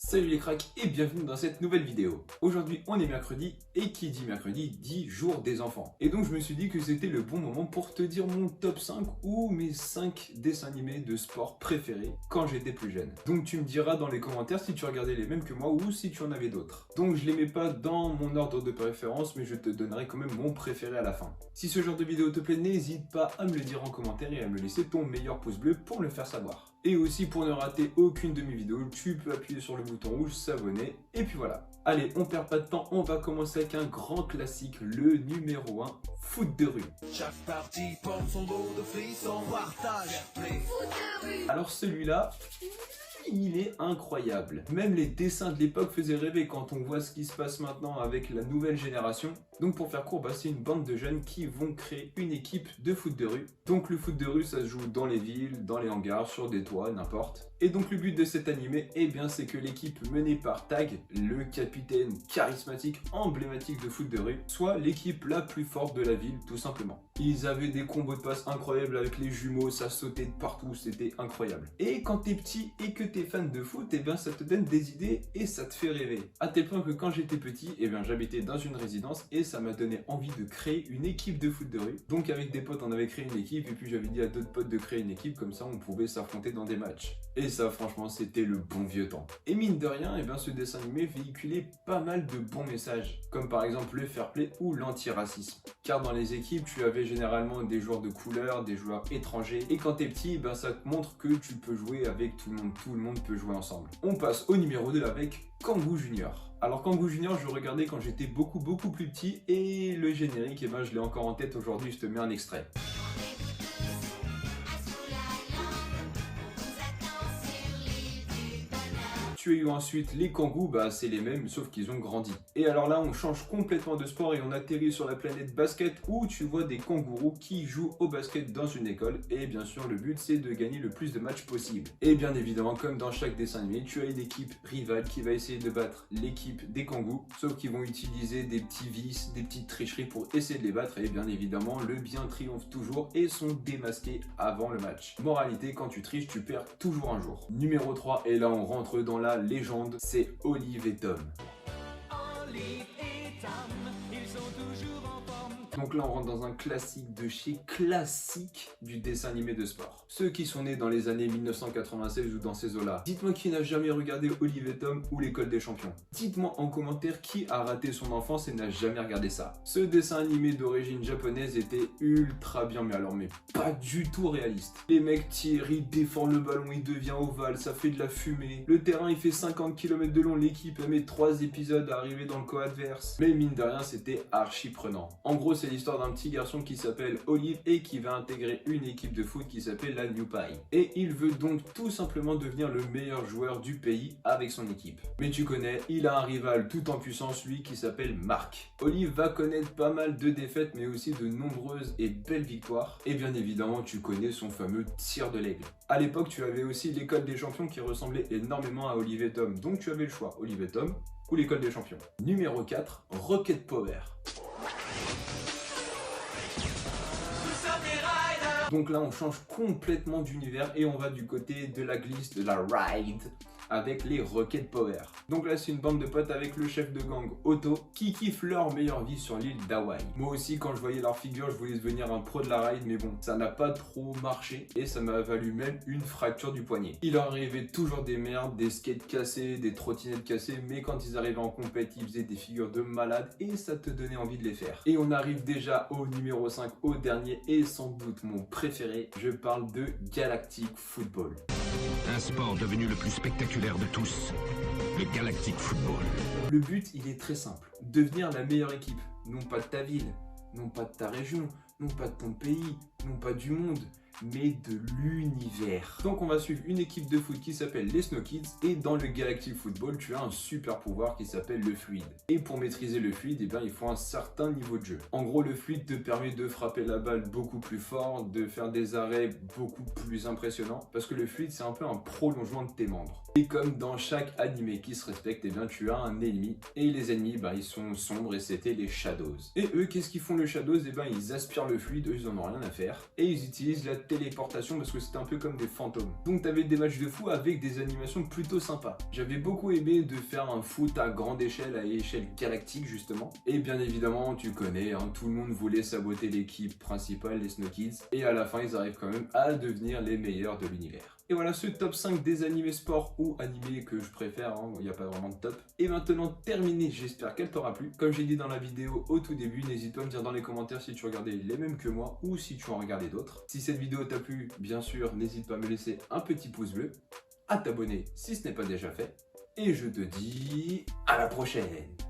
Salut les cracks et bienvenue dans cette nouvelle vidéo. Aujourd'hui on est mercredi et qui dit mercredi dit jour des enfants. Et donc je me suis dit que c'était le bon moment pour te dire mon top 5 ou mes 5 dessins animés de sport préférés quand j'étais plus jeune. Donc tu me diras dans les commentaires si tu regardais les mêmes que moi ou si tu en avais d'autres. Donc je les mets pas dans mon ordre de préférence mais je te donnerai quand même mon préféré à la fin. Si ce genre de vidéo te plaît, n'hésite pas à me le dire en commentaire et à me laisser ton meilleur pouce bleu pour me le faire savoir. Et aussi pour ne rater aucune de mes vidéos, tu peux appuyer sur le bouton rouge s'abonner et puis voilà. Allez, on perd pas de temps, on va commencer avec un grand classique, le numéro 1, foot de rue. Chaque partie porte son lot de frissons, partage, play. Alors celui-là, il est incroyable. Même les dessins de l'époque faisaient rêver quand on voit ce qui se passe maintenant avec la nouvelle génération. Donc pour faire court, c'est une bande de jeunes qui vont créer une équipe de foot de rue. Donc le foot de rue, ça se joue dans les villes, dans les hangars, sur des toits, n'importe. Et donc le but de cet animé, c'est que l'équipe menée par Tag, le capitaine charismatique, emblématique de foot de rue, soit l'équipe la plus forte de la ville, tout simplement. Ils avaient des combos de passes incroyables avec les jumeaux, ça sautait de partout, c'était incroyable. Et quand t'es petit et que t'es fan de foot, ça te donne des idées et ça te fait rêver. À tel point que quand j'étais petit, j'habitais dans une résidence et ça m'a donné envie de créer une équipe de foot de rue. Donc avec des potes, on avait créé une équipe et puis j'avais dit à d'autres potes de créer une équipe, comme ça on pouvait s'affronter dans des matchs. Et ça, franchement, c'était le bon vieux temps. Et mine de rien, ce dessin animé véhiculait pas mal de bons messages, comme par exemple le fair play ou l'antiracisme. Car dans les équipes, tu avais généralement des joueurs de couleur, des joueurs étrangers, et quand t'es petit, ça te montre que tu peux jouer avec tout le monde peut jouer ensemble. On passe au numéro 2 avec Kangoo Junior. Alors Kangoo Junior, je le regardais quand j'étais beaucoup plus petit, et le générique, je l'ai encore en tête aujourd'hui, je te mets un extrait. Tu as eu ensuite les Kangoo, c'est les mêmes sauf qu'ils ont grandi. Et alors là on change complètement de sport et on atterrit sur la planète basket où tu vois des kangourous qui jouent au basket dans une école et bien sûr le but c'est de gagner le plus de matchs possible. Et bien évidemment comme dans chaque dessin animé tu as une équipe rivale qui va essayer de battre l'équipe des Kangoo, sauf qu'ils vont utiliser des petits vices, des petites tricheries pour essayer de les battre et bien évidemment le bien triomphe toujours et sont démasqués avant le match. Moralité, quand tu triches tu perds toujours un jour. Numéro 3 et là on rentre dans la légende, c'est Olive et Tom. Olive et Tom, ils sont toujours en forme. Donc là on rentre dans un classique de chez classique du dessin animé de sport. Ceux qui sont nés dans les années 1996 ou dans ces eaux-là, dites-moi qui n'a jamais regardé Olive et Tom ou l'école des champions. Dites-moi en commentaire qui a raté son enfance et n'a jamais regardé ça. Ce dessin animé d'origine japonaise était ultra bien, mais pas du tout réaliste. Les mecs tirent, ils défendent le ballon, il devient ovale, ça fait de la fumée. Le terrain il fait 50 km de long, l'équipe met 3 épisodes à arriver dans le camp adverse. Mais mine de rien c'était archi prenant. En gros c'est l'histoire d'un petit garçon qui s'appelle Olive et qui va intégrer une équipe de foot qui s'appelle la New Pie. Et il veut donc tout simplement devenir le meilleur joueur du pays avec son équipe. Mais tu connais, il a un rival tout en puissance lui qui s'appelle Mark. Olive va connaître pas mal de défaites mais aussi de nombreuses et belles victoires. Et bien évidemment tu connais son fameux tir de l'aigle. À l'époque tu avais aussi l'école des champions qui ressemblait énormément à Olive et Tom. Donc tu avais le choix, Olive et Tom ou l'école des champions. Numéro 4, Rocket Power. Donc là on change complètement d'univers et on va du côté de la glisse, de la ride avec les Rocket Power. Donc là c'est une bande de potes avec le chef de gang Otto qui kiffent leur meilleure vie sur l'île d'Hawaï. Moi aussi quand je voyais leur figure je voulais devenir un pro de la ride mais bon ça n'a pas trop marché et ça m'a valu même une fracture du poignet. Il leur arrivait toujours des merdes, des skates cassés, des trottinettes cassées mais quand ils arrivaient en compète ils faisaient des figures de malades et ça te donnait envie de les faire. Et on arrive déjà au numéro 5, au dernier et sans doute mon préféré, je parle de Galactic Football. Un sport devenu le plus spectaculaire de tous, le Galactic Football. Le but, il est très simple. Devenir la meilleure équipe. Non pas de ta ville, non pas de ta région, non pas de ton pays, non pas du monde, mais de l'univers. Donc on va suivre une équipe de foot qui s'appelle les Snow Kids et dans le Galactic Football tu as un super pouvoir qui s'appelle le fluide. Et pour maîtriser le fluide, il faut un certain niveau de jeu. En gros le fluide te permet de frapper la balle beaucoup plus fort, de faire des arrêts beaucoup plus impressionnants parce que le fluide c'est un peu un prolongement de tes membres. Et comme dans chaque animé qui se respecte, tu as un ennemi et les ennemis ils sont sombres et c'était les Shadows. Et eux qu'est-ce qu'ils font les Shadows? Ils aspirent le fluide, eux ils en ont rien à faire et ils utilisent la téléportation parce que c'était un peu comme des fantômes. Donc t'avais des matchs de foot avec des animations plutôt sympas. J'avais beaucoup aimé de faire un foot à grande échelle, à échelle galactique justement. Et bien évidemment, tu connais, hein, tout le monde voulait saboter l'équipe principale, les Snow Kids. Et à la fin, ils arrivent quand même à devenir les meilleurs de l'univers. Et voilà ce top 5 des animés sport ou animés que je préfère, hein, il n'y a pas vraiment de top. Et maintenant terminé, j'espère qu'elle t'aura plu. Comme j'ai dit dans la vidéo au tout début, n'hésite pas à me dire dans les commentaires si tu regardais les mêmes que moi ou si tu en regardais d'autres. Si cette vidéo t'a plu, bien sûr, n'hésite pas à me laisser un petit pouce bleu, à t'abonner si ce n'est pas déjà fait. Et je te dis à la prochaine!